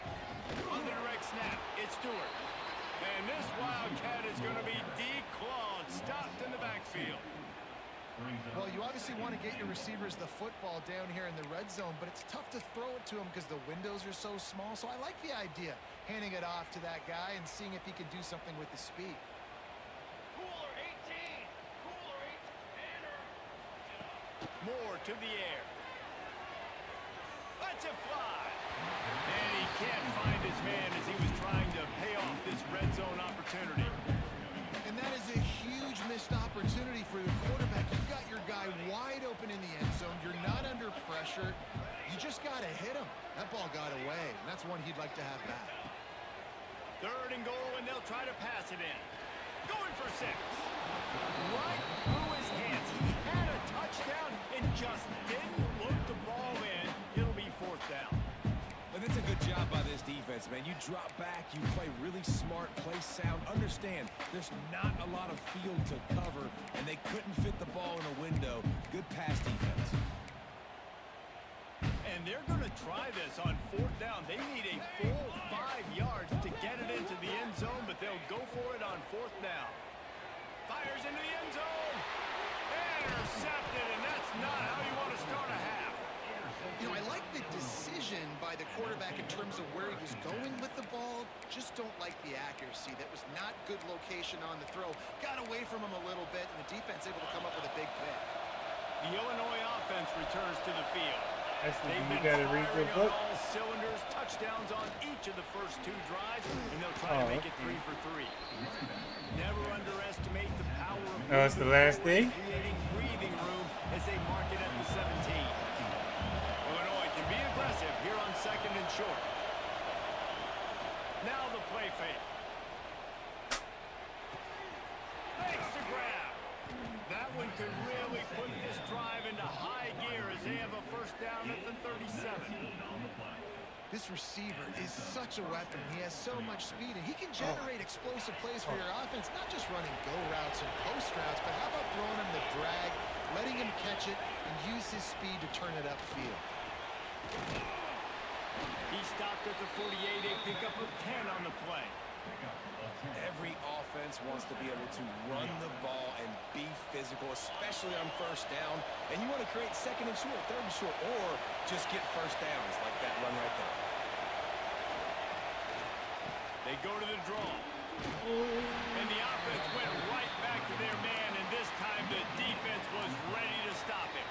On the direct snap, it's Stewart. And this Wildcat is going to be declawed, stopped in the backfield.
Well, you obviously want to get your receivers the football down here in the red zone, but it's tough to throw it to them because the windows are so small. So I like the idea, handing it off to that guy and seeing if he can do something with the speed.
Cooler 18. Moore to the air. Lets it fly. And he can't find his man as he was trying to pay off this red zone opportunity.
And that is a huge missed opportunity for the quarterback. You've got your guy wide open in the end zone. You're not under pressure. You just got to hit him. That ball got away, and that's one he'd like to have back.
3rd and goal, and they'll try to pass it in. Going for 6. Right through his hands. He had a touchdown and just didn't look the ball in. It'll be 4th down.
But it's a good job by this defense, man. You drop back, you play really smart, play sound. Understand, there's not a lot of field to cover, and they couldn't fit the ball in a window. Good pass defense.
And they're going to try this on 4th down. They need a full 5 yards to get it into the end zone, but they'll go for it on 4th down. Fires into the end zone. Intercepted, and that's not how you want to start a half.
You know, I like the decision by the quarterback in terms of where he was going with the ball. Just don't like the accuracy. That was not good location on the throw. Got away from him a little bit, and the defense able to come up with a big pick.
The Illinois offense returns to the field.
That's when
They've
you
been
gotta read the
firing
book.
on all cylinders, touchdowns on each of the first 2 drives, and they'll try to make it 3 for 3. Never underestimate the power of
Oh, it's the last day?
creating breathing room as they mark it at the 17. Illinois can be aggressive here on 2nd and short. Now the play fake. Makes the grab. That one could really put this drive into high gear as they have a first down at the 37.
This receiver is such a weapon. He has so much speed, and he can generate explosive plays for your offense, not just running go routes and post routes, but how about throwing him the drag, letting him catch it, and use his speed to turn it upfield.
He stopped at the 48, a pickup of 10 on the play.
Every offense wants to be able to run the ball and be physical, especially on first down. And you want to create 2nd and short, 3rd and short, or just get first downs like that run right there.
They go to the draw. And the offense went right back to their man, and this time the defense was ready to stop it.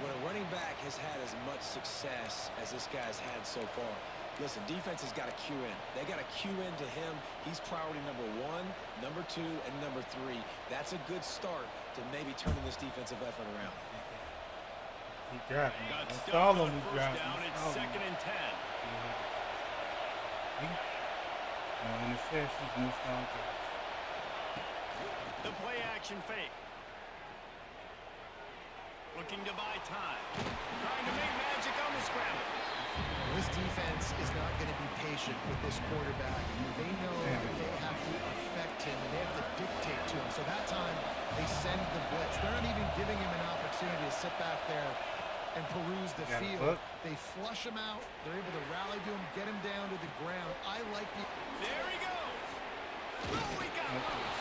When a running back has had as much success as this guy's had so far, listen, defense has got to cue in. They got to cue in to him. He's priority number 1, number 2, and number 3. That's a good start to maybe turning this defensive effort around.
He dropped me.
Got
I
stuffed
saw
on
him
first
drop
down.
me.
It's 2nd and 10.
No interceptions, no stop.
The play action fake. Looking to buy time. Trying to make magic on the scramble.
This defense is not going to be patient with this quarterback. They know that they have to affect him, and they have to dictate to him. So that time, they send the blitz. They're not even giving him an opportunity to to sit back there and peruse the
Got a
field.
hook.
They flush him out. They're able to rally to him, get him down to the ground. I like the...
There he goes. Oh, he got loose.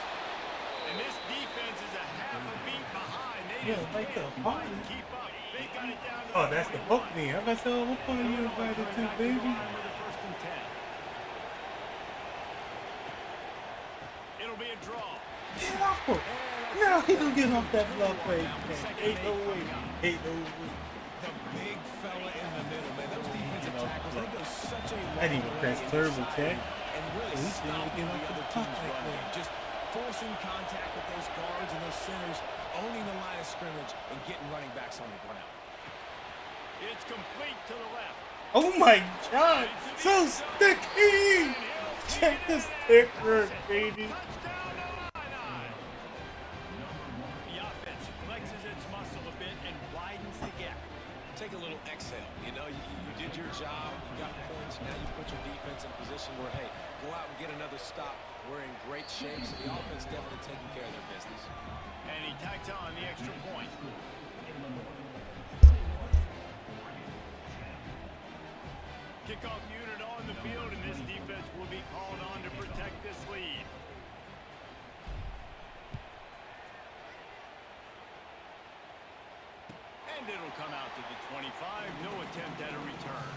And this defense is a half a beat behind. They
Yeah,
just
like the
can't
party.
quite keep up. They got it down to
Oh,
the
that's the
21.
book then. I'm about to say, oh, what part you invited to, baby?
With a first and 10. It'll be a draw.
No, no, he don't get off that bluff play. Ain't no way. Ain't no way.
The big fella in the middle, man. Those defensive tackles, they go such a long
I didn't even
way
press
in
turbo
stopping
check.
and really
He didn't
stopping
get
the
off the
other
top
team's
like
run
that.
game. Just forcing contact with those guards and those centers, owning the line of scrimmage, and getting running backs on the ground.
It's complete to the left.
Oh my God, so sticky! Check the sticker, baby.
Touchdown to Illini. The offense flexes its muscle a bit and widens the gap.
Take a little exhale. You know, you did your job. You got points. Now you put your defense in a position where, hey, go out and get another stop. We're in great shape, so the offense definitely taking care of their business.
And he tacks on the extra point. Kickoff unit on the field, and this defense will be called on to protect this lead. And it'll come out to the 25. No attempt at a return.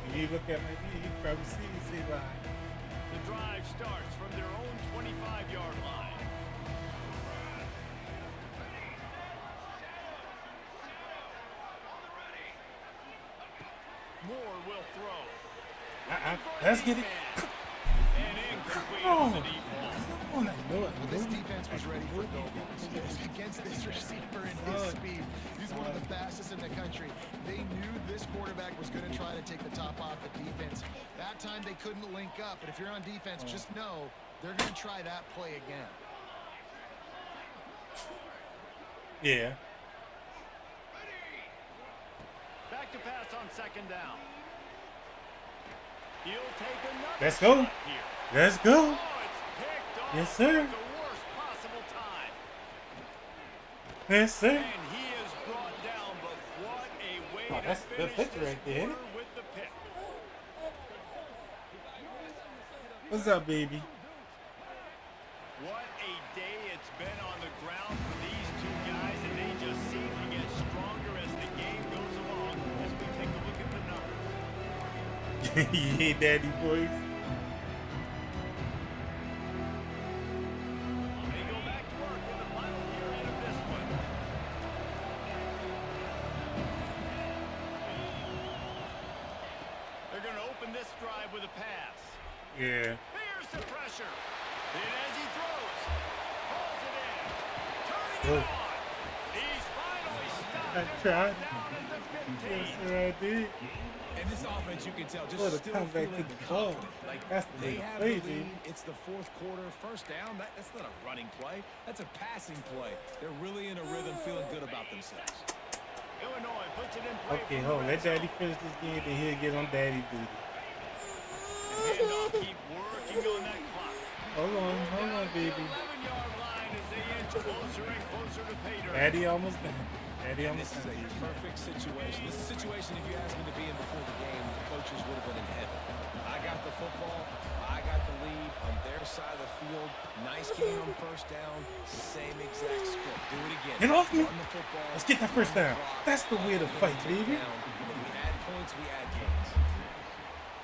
If you look at my view, you probably see why.
The drive starts from their own 25-yard line. Moore will throw.
Let's get it.
And incomplete
Oh,
on the deep ball.
come on, I know it.
Well, this defense was ready for go-balls. Against this receiver and his speed. He's one of the fastest in the country. They knew this quarterback was going to try to take the top off the defense. That time they couldn't link up, but if you're on defense, just know they're going to try that play again.
Yeah.
Back to pass on second down. He'll take another
Let's go.
shot here.
Let's go.
Oh, it's picked off
Yes, sir.
at the worst possible time.
Yes, sir.
And he is brought down, but what a way
Oh,
to
that's a good
finish
picture
this
right there, ain't it?
quarter with the pick.
What's up, baby?
What a day it's been on the ground for these two guys, and they just seem to get stronger as the game goes along as we take a look at the numbers.
Yeah, daddy boys.
They go back to work in the final period of this one. They're going to open this drive with a pass.
Yeah.
Here's the pressure. Then as he throws, pulls it in, turning
Good.
it on. He's finally stopped
I
and
tried.
brought down at the 15.
Yes, sir, I did.
And this offense, you can tell, just
What a
still
comeback
feeling
to the ball.
confident. Like,
That's the
they
way to
have
play,
the lead.
dude.
It's the fourth quarter. First down, that's not a running play. That's a passing play. They're really in a rhythm, feeling good about themselves.
Illinois puts it in play.
Okay,
from
hold.
the
Let
red
daddy finish this game, then he'll get on daddy duty.
zone. Handoff, keep working on that clock.
Hold on, baby.
11-yard line as they inch closer and closer to pay dirt.
Daddy almost done. Daddy
And
almost
this is a
done.
perfect situation. This is a situation, if you asked me to be in before the game, the coaches would have been in heaven. I got the football. I got the lead on their side of the field. Nice game on first down. Same exact script. Do it again.
Get off me.
Run the football.
Let's get that first down. That's the way to fight,
Take
baby.
down. When we add points, we add gains.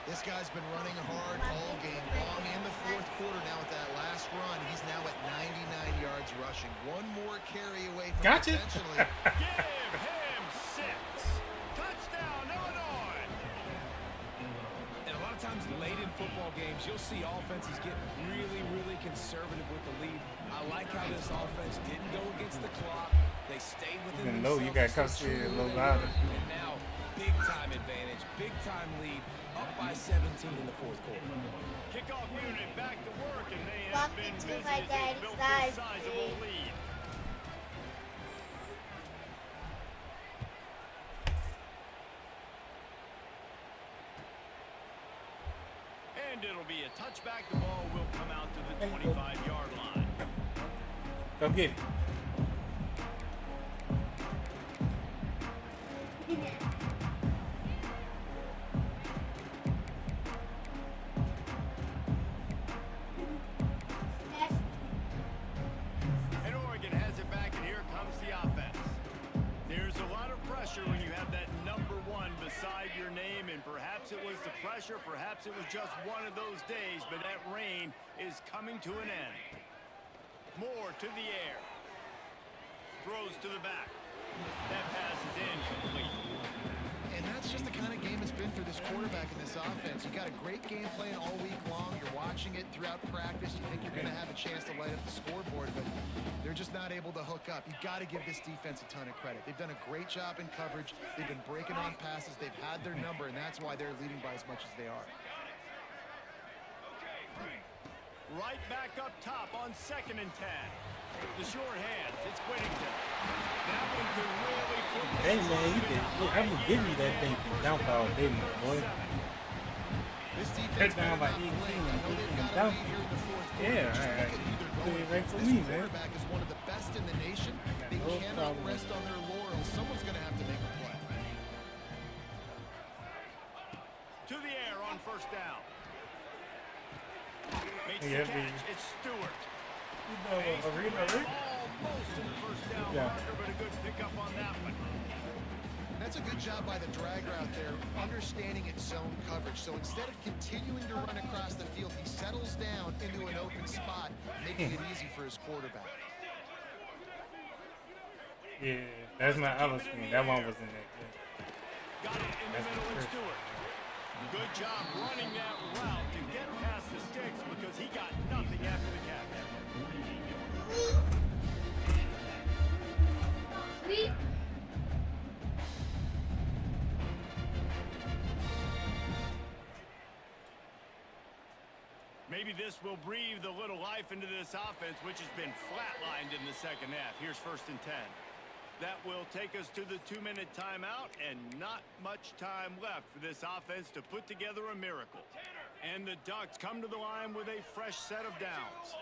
This guy's been running hard all game long in the fourth quarter. Now with that last run, he's now at 99 yards rushing. One more carry away from
Gotcha.
potentially.
Give him 6. Touchdown, Illinois.
And a lot of times late in football games, you'll see offenses get really, really conservative with the lead. I like how this offense didn't go against the clock. They stayed within
Even low, you
themselves.
gotta come
Stayed
see it a
true to
little
who they
louder.
were. And now, big-time advantage, big-time lead, up by 17 in the fourth quarter.
Kickoff unit back to work, and they have
Welcome
been
to
busy
my
as they
daddy's
built
life,
this sizable
babe.
lead. And and it'll be a touchback. The ball will come out to the 25-yard line.
Go get it.
And Oregon has it back, and here comes the offense. There's a lot of pressure when you have that number 1 beside your name, and perhaps it was the pressure, perhaps it was just one of those days, but that reign is coming to an end. Moore to the air. Throws to the back. That pass is incomplete.
And that's just the kind of game it's been for this quarterback in this offense. You got a great game plan all week long. You're watching it throughout practice. You think you're going to have a chance to light up the scoreboard, but they're just not able to hook up. You got to give this defense a ton of credit. They've done a great job in coverage. They've been breaking on passes. They've had their number, and that's why they're leading by as much as they are.
Right back up top on 2nd and 10. The short hands. It's Whittington. That one could really put
Hey man, I'm gonna give you that thing from down all day, my boy.
This defense
Down by 18 down. Yeah, alright. Right for me, man.
Quarterback is one of the best in the nation. They
no
cannot
problem.
rest on their laurels. Someone's going to have to make a play.
To the air on 1st down. Makes
Yeah,
the catch. It's Stewart.
You know, Arena, right?
Almost to the 1st down
Yeah.
marker, but a good pickup on that one.
That's a good job by the drag route there, understanding its zone coverage. So instead of continuing to run across the field, he settles down into an open spot, making it easy for his quarterback.
Yeah, that's my other screen. That one wasn't that good.
Got it in the
That's
middle
the
with
first.
Stewart. Good job running that route to get past the sticks because he got nothing after the catch. Maybe this will breathe a little life into this offense, which has been flatlined in the 2nd half. Here's 1st and 10. That will take us to the 2-minute timeout, and not much time left for this offense to put together a miracle. And the Ducks come to the line with a fresh set of downs.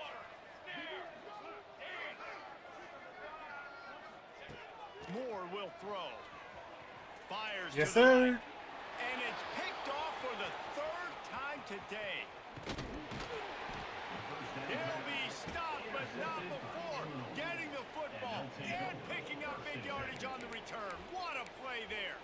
Moore will throw. Fires
Yes,
to the
sir.
right. And it's picked off for the 3rd time today. He'll be stopped, but not before getting the football and picking up big yardage on the return. What a play there.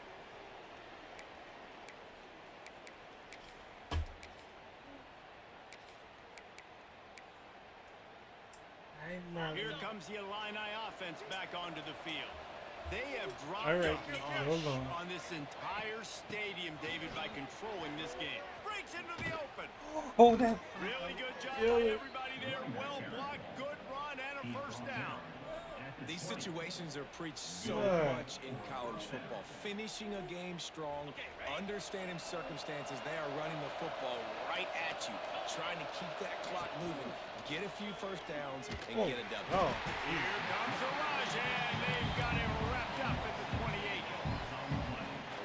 Here comes the Illini offense back onto the field. They have dropped
All right,
a
hold on.
on this entire stadium, David, by controlling this game. Breaks into the open.
Oh, that.
Really good job
Yeah.
by everybody there. Well blocked, good run, and a 1st down.
These situations are preached so
Yeah.
much in college football. Finishing a game strong, understanding circumstances. They are running the football right at you, trying to keep that clock moving, get a few 1st downs, and get a W.
Oh,
Here comes the rush, and they've got him wrapped up at the 28.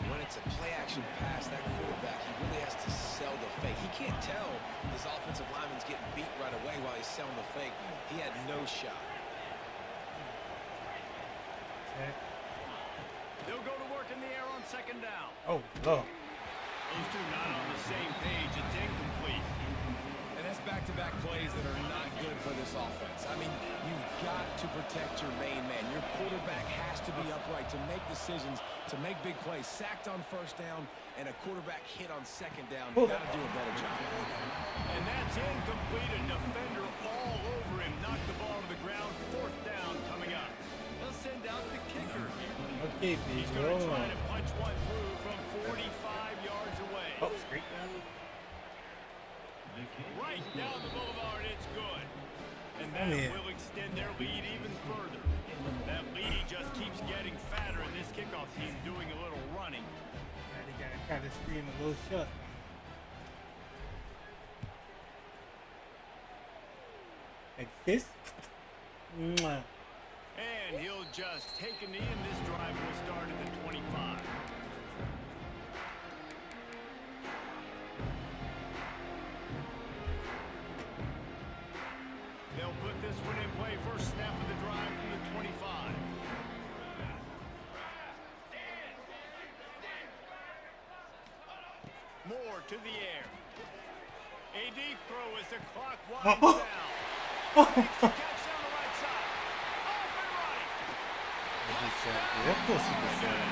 When it's a play-action pass, that quarterback, he really has to sell the fake. He can't tell his offensive lineman's getting beat right away while he's selling the fake. He had no shot.
okay.
They'll go to work in the air on 2nd down.
Oh, Lord.
Those two not on the same page. It's incomplete.
And that's back-to-back plays that are not good for this offense. I mean, you've got to protect your main man. Your quarterback has to be upright to make decisions, to make big plays. Sacked on 1st down and a quarterback hit on 2nd down.
Oh.
Got to do a better job.
And that's incomplete. A defender all over him. Knocked the ball to the ground. 4th down coming up. They'll send out the kicker here.
Okay, baby.
He's going to
Hold
try
on.
to punch one through from 45 yards away.
Oh, straight down.
Right down the boulevard, it's good. And
Come
that
here.
will extend their lead even further. That lead just keeps getting fatter, and this kickoff team doing a little running.
Now they gotta cut the screen a little shut. Like this. Mwah.
And he'll just take a knee, and this drive will start at the 25. to the air. A deep throw as the clock winds
Oh.
down. Makes the catch down the right side. Off and running.
Yeah, of course he was saying.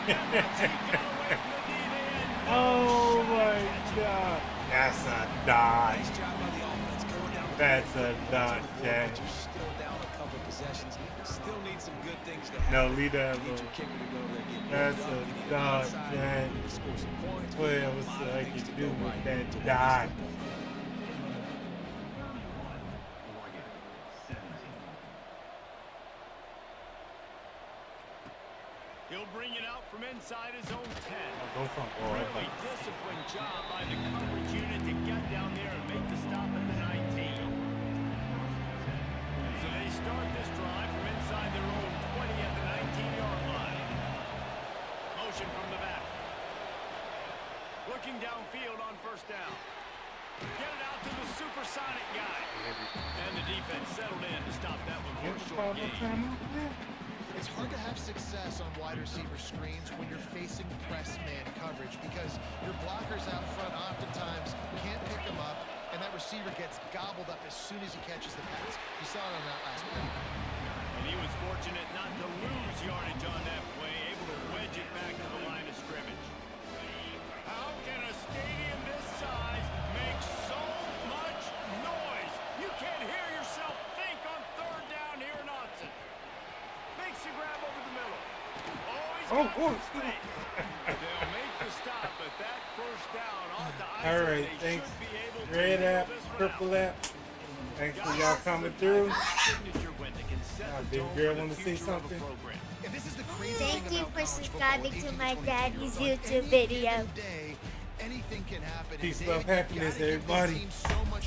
And once he got away from the D-end,
Oh my God. That's a dodge.
Nice job by the offense going down.
That's a dodge, Jack.
But you're still down a couple possessions. Still need some good things to
No,
happen.
leave that
You need
alone.
your kicker to go there and get
That's
warmed up.
a
You need an
dodge,
onside.
Jack.
You need to score some points.
What
A
else
lot of
I
things
can
to
do
go
with
right
that
to win this
dodge?
football.
he'll bring it out from inside his own 10.
Go from boy.
Really disciplined job by the coverage unit to get down there and make the stop at the 19. So they start this drive from inside their own 20 at the 19-yard line. Motion from the back. Looking downfield on first down. Get it out to the supersonic guy. And the defense settled in to stop that one for a short gain.
It's hard to have success on wide receiver screens when you're facing press man coverage because your blockers out front oftentimes can't pick them up, and that receiver gets gobbled up as soon as he catches the pass. You saw it on that last play.
And he was fortunate not to lose yardage on that play, able to wedge it back to the line of scrimmage. How can a stadium this size make so much noise? You can't hear yourself think on third down here in Austin. Makes the grab over the middle. Always got some space. They'll make the stop, but that first down off the ice.
All right,
They
thanks.
should be able to
Red
rule
app,
this one
purple
out.
app. Thanks for y'all coming through.
Signature win that can set the
big
tone
girl
for the
wanna say
future of a
something?
program.
And this is the crazy
Thank
thing
you
about
for
college
subscribing
football,
to my
18 to 22
daddy's
years old.
YouTube
Any
video.
given day, anything can happen.
Peace,
And
love,
David, you
happiness,
gotta give this
everybody.
team so